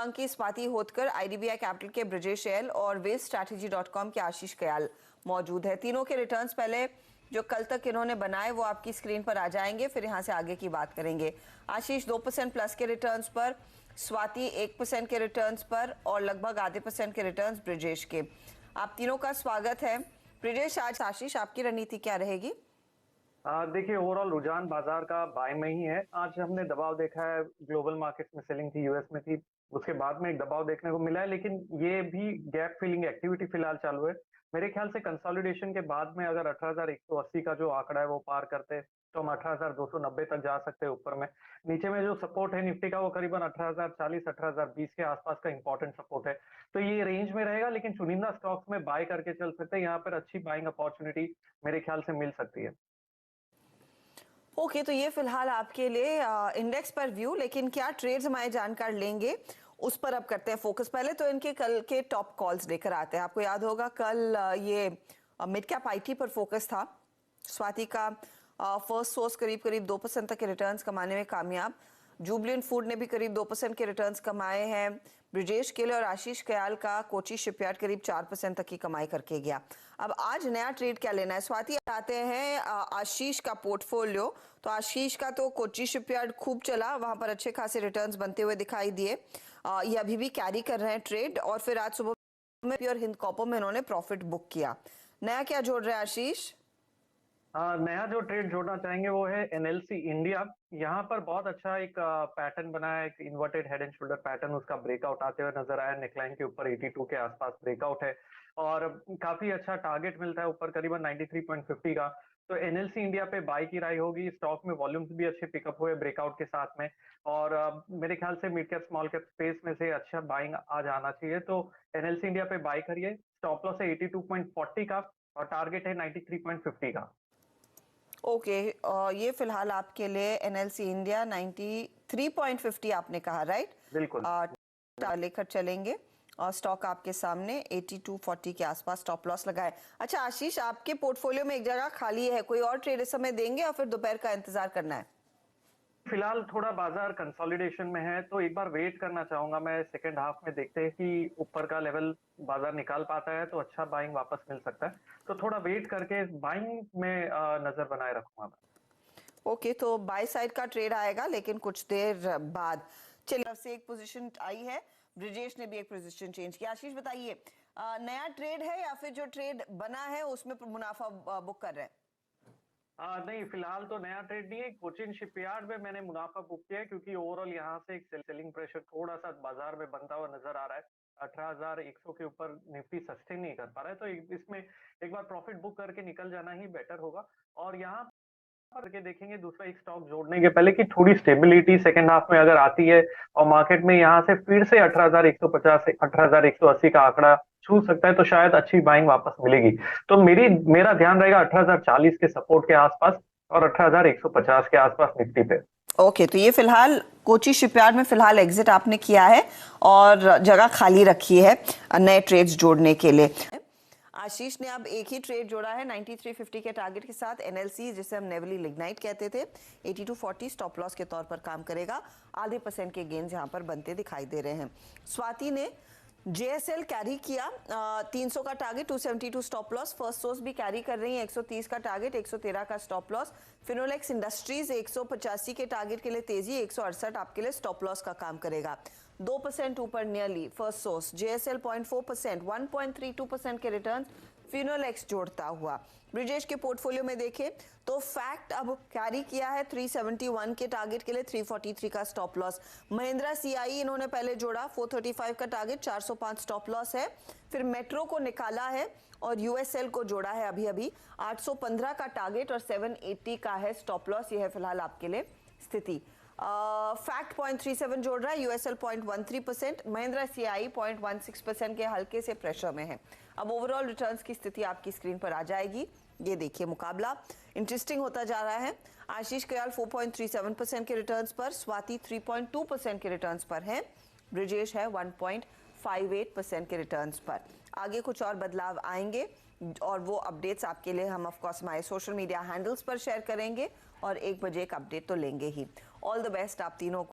Bank की Swati होतकर, IDBI capital के Brajesh L और वेस्टस्ट्रैटेजी.com के आशीष कयाल मौजूद है। तीनों के रिटर्न्स पहले जो कल तक इन्होंने बनाए वो आपकी स्क्रीन पर आ जाएंगे, फिर यहाँ से आगे की बात करेंगे। आशीष 2% प्लस के रिटर्न्स पर, स्वाति 1% के रिटर्न्स पर और लगभग आधे % के रिटर्न्स ब्रजेश के। आप तीनों का स्वागत है। ब्रजेश, आज आशीष आपकी रणनीति क्या रहेगी? देखिए, ओवरऑल रुझान बाजार का बाय में ही है। आज हमने दबाव देखा है, ग्लोबल मार्केट में सेलिंग थी, यूएस में थी, उसके बाद में एक दबाव देखने को मिला है, लेकिन ये भी गैप फिलिंग एक्टिविटी फिलहाल चालू है। मेरे ख्याल से कंसोलिडेशन के बाद में अगर 18,180 का जो आंकड़ा है वो पार करते तो हम 18,290 तक जा सकते हैं ऊपर में। नीचे में जो सपोर्ट है निफ्टी का वो करीबन 18,040 18,020 के आसपास का इंपॉर्टेंट सपोर्ट है। तो ये रेंज में रहेगा, लेकिन चुनिंदा स्टॉक्स में बाय करके चल सकते हैं। यहाँ पर अच्छी बाइंग अपॉर्चुनिटी मेरे ख्याल से मिल सकती है। ओके, तो ये फिलहाल आपके लिए इंडेक्स पर व्यू, लेकिन क्या ट्रेड्स हमारे जानकार लेंगे उस पर अब करते हैं फोकस। पहले तो इनके कल के टॉप कॉल्स लेकर आते हैं। आपको याद होगा कल ये मिड कैप आईटी पर फोकस था। स्वाति का फर्स्ट सोर्स करीब 2% तक के रिटर्न्स कमाने में कामयाब। जुबलेंट फूड ने भी करीब 2% के रिटर्न्स कमाए हैं। ब्रजेश केले और आशीष कयाल का कोची शिपयार्ड करीब 4% तक की कमाई करके गया। अब आज नया ट्रेड क्या लेना है? स्वाति आते हैं आशीष का पोर्टफोलियो। तो आशीष का तो कोची शिपयार्ड खूब चला, वहां पर अच्छे खासे रिटर्न्स बनते हुए दिखाई दिए। ये अभी भी कैरी कर रहे हैं ट्रेड, और फिर आज सुबह में प्योर हिंद कॉपर में इन्होंने प्रॉफिट बुक किया। नया क्या जोड़ रहे हैं आशीष? नया जो ट्रेड जोड़ना चाहेंगे वो है एनएलसी इंडिया। यहाँ पर बहुत अच्छा एक पैटर्न बना है, एक inverted head and shoulder pattern, उसका ब्रेकआउट आते हुए नजर आया। नेकलाइन के ऊपर 82 के आसपास ब्रेकआउट है और काफी अच्छा टारगेट मिलता है ऊपर करीबन 93.50 का। तो एनएलसी इंडिया पे बाई की राय होगी। स्टॉक में वॉल्यूम्स भी अच्छे पिकअप हुए ब्रेकआउट के साथ में, और मेरे ख्याल से mid cap small cap space में से अच्छा बाइंग आज आना चाहिए। तो एनएलसी इंडिया पे बाई करिए। स्टॉप लॉस है 82.40 का और टारगेट है 93.50 का। ओके, ये फिलहाल आपके लिए एनएलसी इंडिया 93.50 आपने कहा, राइट? बिल्कुल लेकर चलेंगे और स्टॉक आपके सामने 82.40 के आसपास स्टॉप लॉस लगाए। अच्छा आशीष, आपके पोर्टफोलियो में एक जगह खाली है, कोई और ट्रेड इस समय देंगे या फिर दोपहर का इंतजार करना है? फिलहाल थोड़ा बाजार कंसोलिडेशन में है, तो एक बार वेट करना चाहूंगा मैं। सेकेंड हाफ में देखते हैं कि ऊपर का लेवल बाजार निकाल पाता है तो अच्छा बाइंग वापस मिल सकता है। तो थोड़ा वेट करके बाइंग में नजर बनाए रखूंगा मैं। ओके, तो बाय साइड का ट्रेड आएगा लेकिन कुछ देर बाद। चलिए, अब से एक पोजीशन आई है, ब्रजेश ने भी एक पोजीशन चेंज किया। आशीष बताइए, नया ट्रेड है या फिर जो ट्रेड बना है उसमें मुनाफा बुक कर रहे हैं? नहीं, फिलहाल तो नया ट्रेड नहीं है। कोचिन शिपयार्ड में मैंने मुनाफा बुक किया है, क्योंकि ओवरऑल यहाँ से एक सेलिंग प्रेशर थोड़ा सा बाजार में बनता हुआ नजर आ रहा है। 18,100 के ऊपर निफ्टी सस्टेन नहीं कर पा रहा है, तो इसमें एक बार प्रॉफिट बुक करके निकल जाना ही बेटर होगा। और यहाँ करके देखेंगे दूसरा एक स्टॉक जोड़ने के पहले कि थोड़ी स्टेबिलिटी सेकंड हाफ में अगर आती है और मार्केट में यहाँ से फिर से 18,150 से 18,180 का आंकड़ा छू सकता है, तो शायद अच्छी बाइंग वापस मिलेगी। तो मेरा ध्यान रहेगा 18,040 के सपोर्ट के आसपास और 18,150 के आसपास निफ्टी पे। ओके, तो ये फिलहाल कोची शिपयार्ड में फिलहाल एग्जिट आपने किया है और जगह खाली रखी है नए ट्रेड्स जोड़ने के लिए। आशीष ने अब एक ही ट्रेड जोड़ा है 93.50 के टारगेट के साथ। एनएलसी, जिसे हम नेवली लिग्नाइट कहते थे, 82.40 स्टॉप लॉस के तौर पर काम करेगा। आधे % के गेन्स यहाँ पर बनते दिखाई दे रहे हैं। स्वाति ने जेएसएल कैरी किया, 300 का target, 272 stop loss. First source भी कैरी कर रही है, 130 का टारगेट, 113 का स्टॉप लॉस। फिनोलेक्स इंडस्ट्रीज 185 के टारगेट के लिए तेजी, 168 आपके लिए स्टॉप लॉस का काम करेगा। 2% ऊपर नियरली फर्स्ट सोर्स। जेएसएल 0.4%, 1.32% के रिटर्न फिनोलेक्स जोड़ता हुआ। ब्रजेश के पोर्टफोलियो में देखें तो फैक्ट अब कैरी किया है 371 के टारगेट के लिए, 343 का स्टॉप लॉस। महिंद्रा सीआई इन्होंने पहले जोड़ा, 435 का टारगेट, 405 स्टॉप लॉस है। फिर मेट्रो को निकाला है और यूएसएल को जोड़ा है अभी 815 का टारगेट और 780 का है स्टॉप लॉस। ये है फिलहाल आपके लिए स्थिति। फैक्ट 0.37 जोड़ रहा है, यूएसएल 0.13%, महिंद्रा सीआई 0.16% के हल्के से प्रेशर में है। अब ओवरऑल रिटर्न्स की स्थिति आपकी स्क्रीन पर आ जाएगी। ये देखिए, मुकाबला इंटरेस्टिंग होता जा रहा है। आशीष कयाल 4.37% के रिटर्न्स पर, स्वाति 3.2% के रिटर्न्स पर है, ब्रजेश है 1.58% के रिटर्न्स पर। आगे कुछ और बदलाव आएंगे और वो अपडेट्स आपके लिए हम ऑफ कोर्स हमारे सोशल मीडिया हैंडल्स पर शेयर करेंगे और 1 बजे एक अपडेट तो लेंगे ही। ऑल द बेस्ट आप तीनों को।